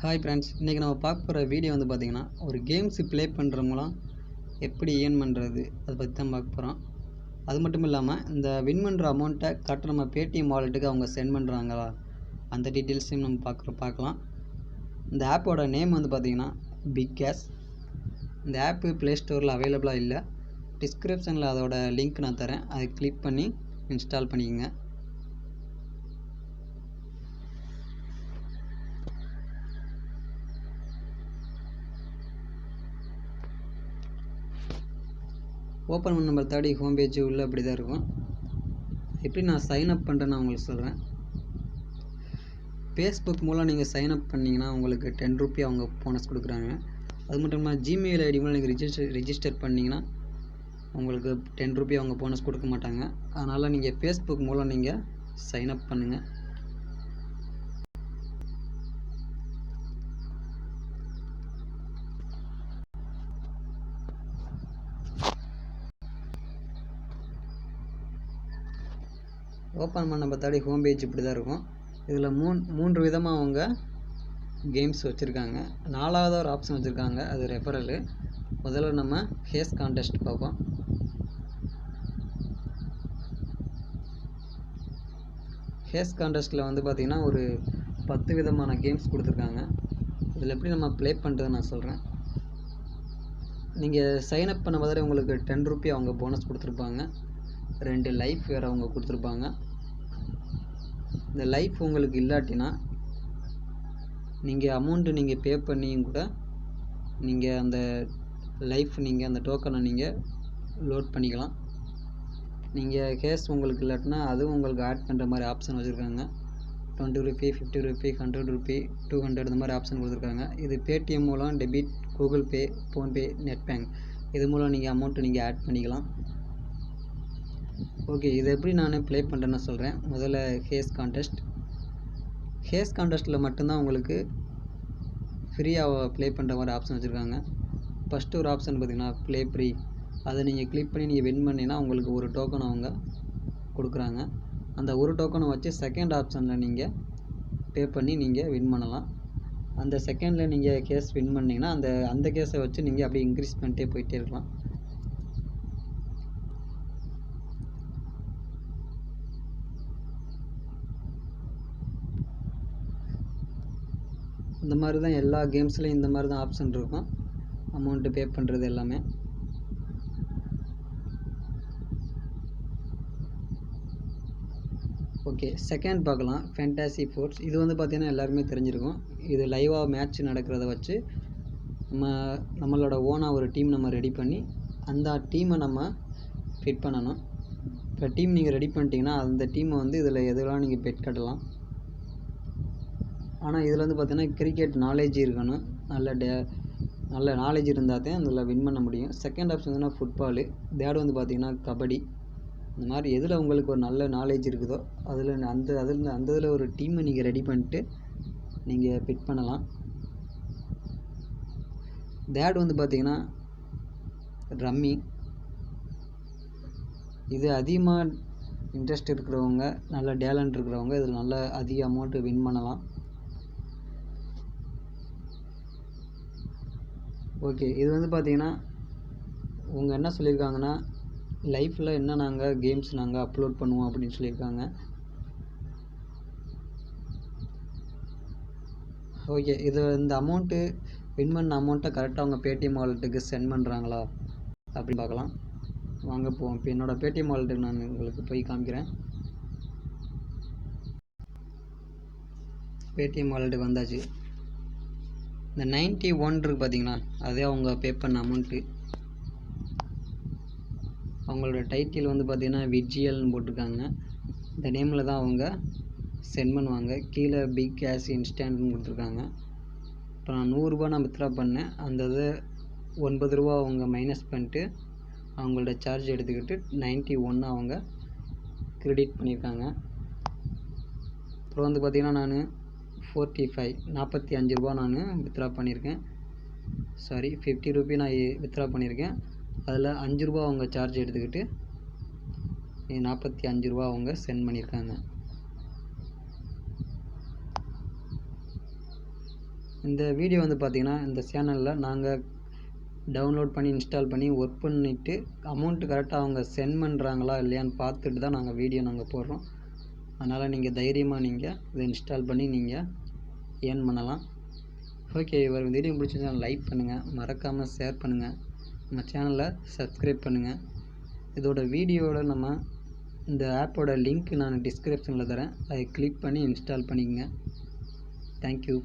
Hi friends, இன்றைக்கி நம்ம பார்க்க போகிற வீடியோ வந்து பார்த்திங்கன்னா ஒரு கேம்ஸ் ப்ளே பண்ணுறவங்களாம் எப்படி ஏர்ன் பண்ணுறது அதை பற்றி தான் பார்க்க போகிறோம். அது மட்டும் இல்லாமல் இந்த வின் பண்ணுற அமௌண்ட்டை கரெக்டாக நம்ம பேடிஎம் வாலெட்டுக்கு அவங்க சென்ட் பண்ணுறாங்களா அந்த டீட்டெயில்ஸையும் நம்ம பார்க்கலாம். இந்த ஆப்போட நேம் வந்து பார்த்திங்கன்னா BigCash. இந்த ஆப்பு ப்ளே ஸ்டோரில் அவைலபிளாக இல்லை. டிஸ்கிரிப்ஷனில் அதோட லிங்க் நான் தரேன், அதை கிளிக் பண்ணி இன்ஸ்டால் பண்ணிக்கோங்க. ஓப்பன் பண்ண நம்பர் 30 ஹோம் பேஜ் உள்ளே அப்படி தான் இருக்கும். எப்படி நான் சைன் அப் பண்ணுறேன்னு நான் உங்களுக்கு சொல்கிறேன். ஃபேஸ்புக் மூலம் நீங்கள் சைன் அப் பண்ணிங்கன்னா உங்களுக்கு 10 ரூபி அவங்க போனஸ் கொடுக்குறாங்க. அது மட்டும் இல்லாமல் ஜிமெயில் ஐடி மூலம் நீங்கள் ரிஜிஸ்டர் பண்ணிங்கன்னா உங்களுக்கு 10 ரூபி அவங்க போனஸ் கொடுக்க மாட்டாங்க. அதனால் நீங்கள் ஃபேஸ்புக் மூலம் நீங்கள் சைன் அப் பண்ணுங்கள். ஓப்பன் பண்ண நம்பர் 30 ஹோம் பேஜ் இப்படி தான் இருக்கும். இதில் மூன்று விதமாக அவங்க கேம்ஸ் வச்சுருக்காங்க. 4வது ஒரு ஆப்ஷன் வச்சுருக்காங்க, அது ரெஃபரலு. முதல்ல நம்ம ஹேஸ் கான்டெஸ்ட் பார்ப்போம். ஹேஸ் கான்டெஸ்ட்டில் வந்து பார்த்திங்கன்னா ஒரு 10 விதமான கேம்ஸ் கொடுத்துருக்காங்க. இதில் எப்படி நம்ம ப்ளே பண்ணுறதுன்னு நான் சொல்கிறேன். நீங்கள் சைன் அப் பண்ண மாதிரி உங்களுக்கு 10 ரூபி அவங்க போனஸ் கொடுத்துருப்பாங்க. 2 லைஃப் வேறு அவங்க கொடுத்துருப்பாங்க. இந்த லைஃப் உங்களுக்கு இல்லாட்டினா நீங்கள் அமௌண்ட்டு நீங்கள் பே பண்ணியும் கூட நீங்கள் அந்த லைஃப் நீங்கள் அந்த டோக்கனை நீங்கள் லோட் பண்ணிக்கலாம். நீங்கள் கேஷ் உங்களுக்கு இல்லாட்டினா அதுவும் உங்களுக்கு ஆட் பண்ணுற மாதிரி ஆப்ஷன் வச்சுருக்காங்க. 20 ரூபி, 50 ரூபி, 100 ரூபி, 200 இந்த மாதிரி ஆப்ஷன் கொடுத்துருக்காங்க. இது பேடிஎம் மூலம், debit, Google Pay, PhonePe, net bank இது மூலம் நீங்கள் அமௌண்ட்டு நீங்கள் ஆட் பண்ணிக்கலாம். ஓகே, இதை எப்படி நான் ப்ளே பண்ணுறேன்னு சொல்கிறேன். முதல்ல ஹேஸ் கான்டெஸ்ட்டில் மட்டும்தான் உங்களுக்கு ஃப்ரீயாக ப்ளே பண்ணுற மாதிரி ஆப்ஷன் வச்சுருக்காங்க. ஃபஸ்ட்டு ஒரு ஆப்ஷன் பார்த்திங்கன்னா ப்ளே ஃப்ரீ. அதை நீங்கள் கிளிக் பண்ணி நீங்கள் வின் பண்ணிங்கன்னா உங்களுக்கு ஒரு டோக்கன் அவங்க கொடுக்குறாங்க. அந்த ஒரு டோக்கனை வச்சு செகண்ட் ஆப்ஷனில் நீங்கள் பே பண்ணி நீங்கள் வின் பண்ணலாம். அந்த செகண்டில் நீங்கள் கேஸ் வின் பண்ணிங்கன்னா அந்த கேஸை வச்சு நீங்கள் அப்படியே இன்க்ரீஸ் பண்ணிட்டே போயிட்டே இருக்கலாம். இந்த மாதிரி தான் எல்லா கேம்ஸ்லையும் இந்த மாதிரி தான் ஆப்ஷன் இருக்கும், அமௌண்ட்டு பே பண்ணுறது எல்லாமே. ஓகே, செகண்ட் பார்க்கலாம், ஃபேண்டாசி ஃபோர்ஸ். இது வந்து பார்த்திங்கன்னா எல்லாருமே தெரிஞ்சிருக்கும். இது லைவாக மேட்ச் நடக்கிறத வச்சு நம்மளோட ஓனாக ஒரு டீம் நம்ம ரெடி பண்ணி அந்த டீமை நம்ம ஃபிட் பண்ணணும். இப்போ டீம் நீங்கள் ரெடி பண்ணிட்டீங்கன்னா அந்த டீமை வந்து இதில் எதுலாம் நீங்கள் பெட் கட்டலாம். ஆனால் இதில் வந்து பார்த்திங்கன்னா கிரிக்கெட் நாலேஜ் இருக்கணும். நல்ல நாலேஜ் இருந்தால் தான் அதில் வின் பண்ண முடியும். செகண்ட் ஆப்ஷன் வந்து ஃபுட்பாலு. தேர்ட் வந்து பார்த்திங்கன்னா கபடி. இந்த மாதிரி எதில் உங்களுக்கு ஒரு நல்ல நாலேஜ் இருக்குதோ அந்த இதில் ஒரு டீமை நீங்கள் ரெடி பண்ணிட்டு நீங்கள் பிட் பண்ணலாம். தேர்ட் வந்து பார்த்திங்கன்னா ரம்மி. இது அதிகமாக இன்ட்ரெஸ்ட் இருக்கிறவங்க, நல்ல டேலண்ட் இருக்கிறவங்க இதில் நல்ல அதிக அமௌண்ட்டு வின் பண்ணலாம். ஓகே, இது வந்து பார்த்திங்கன்னா அவங்க என்ன சொல்லியிருக்காங்கன்னா லைஃப்பில் என்ன நாங்கள் கேம்ஸ் நாங்கள் அப்லோட் பண்ணுவோம் அப்படின்னு சொல்லியிருக்காங்க. ஓகே, இந்த அமௌண்ட்டு வின் பண்ண அமௌண்ட்டை கரெக்டாக அவங்க பேடிஎம் வாலெட்டுக்கு சென்ட் பண்ணுறாங்களா அப்படின்னு பார்க்கலாம். வாங்க போவோம். இப்போ என்னோடய பேடிஎம் வாலெட்டுக்கு நான் உங்களுக்கு போய் காமிக்கிறேன். பேடிஎம் வாலெட்டுக்கு வந்தாச்சு. இந்த 91 இருக்குது பார்த்தீங்களா, அதே அவங்க பே பண்ண அமௌண்ட்டு. அவங்களோட டைட்டில் வந்து பார்த்திங்கன்னா விஜிஎல்னு போட்டிருக்காங்க. இந்த நேமில் தான் அவங்க சென்ட் பண்ணுவாங்க. கீழே பிக் கேஷ் இன்ஸ்டன்ட்னு கொடுத்துருக்காங்க. இப்போ நான் 100 ரூபா நான் வித்ட்ரா பண்ணேன். அந்த இது 9 ரூபா அவங்க மைனஸ் பண்ணிட்டு அவங்களோட சார்ஜ் எடுத்துக்கிட்டு 91 அவங்க கிரெடிட் பண்ணியிருக்காங்க. அப்புறம் வந்து பார்த்திங்கன்னா நான் 45 ரூபா நான் வித்ட்ரா பண்ணியிருக்கேன். 50 ரூபி நான் வித்ட்ரா பண்ணியிருக்கேன். அதில் 5 ரூபா அவங்க சார்ஜ் எடுத்துக்கிட்டு 45 ரூபா அவங்க சென்ட் பண்ணியிருக்காங்க. இந்த வீடியோ வந்து பார்த்திங்கன்னா இந்த சேனலில் நாங்கள் டவுன்லோட் பண்ணி இன்ஸ்டால் பண்ணி ஒர்க் பண்ணிவிட்டு அமௌண்ட்டு கரெக்டாக அவங்க சென்ட் பண்ணுறாங்களா இல்லையான்னு பார்த்துட்டு தான் நாங்கள் வீடியோ போடுறோம். அதனால் நீங்கள் தைரியமாக நீங்கள் இதை இன்ஸ்டால் பண்ணி நீங்கள் ஏர்ன் பண்ணலாம். ஓகே, இவர் வீடியோ பிடிச்சிருந்தா லைக் பண்ணுங்கள், மறக்காமல் ஷேர் பண்ணுங்கள், நம்ம சேனலை சப்ஸ்கிரைப் பண்ணுங்கள். இதோட வீடியோவில் நம்ம இந்த ஆப்போட லிங்க் நான் டிஸ்கிரிப்ஷனில் தரேன், அதை கிளிக் பண்ணி இன்ஸ்டால் பண்ணிக்கங்க. தேங்க்யூ.